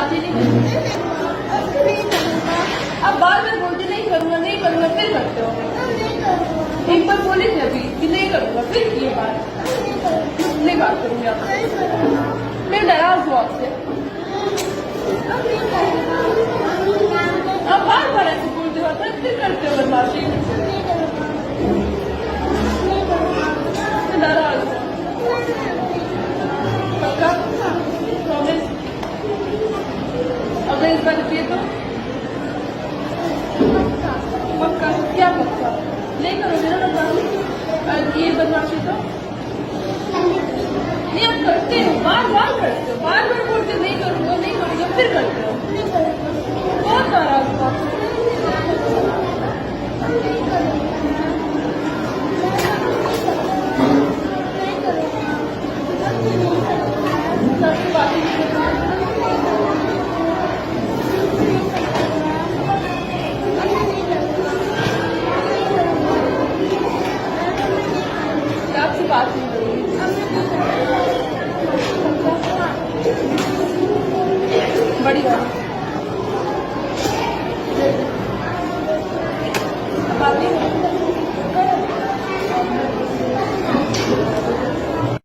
बात ही नहीं करते। अब बार बार बोलते नहीं करूंगा नहीं करूंगा, फिर करते हो। एक बार बोले थे अभी कि नहीं करूंगा, फिर किए बात नहीं बात करूंगी आपसे। मैं नाराज हूँ आपसे। आप बार बार ऐसे बोलते हो, फिर करते हो बदमाशी। नाराज हूँ पक्का, प्रॉमिस। अगर इस बार किए तो पक्का। क्या पक्का? नहीं करोगे ना बदमाशी? ये बदमाशी तो नहीं आप करते हो, बार बार करते हो, बार बार बोलते नहीं करूंगा नहीं करूंगा, फिर करते हो। बहुत नाराज हूँ आपसे। बात ही नहीं आपसे बात नहीं करूंगी। बड़ी बात।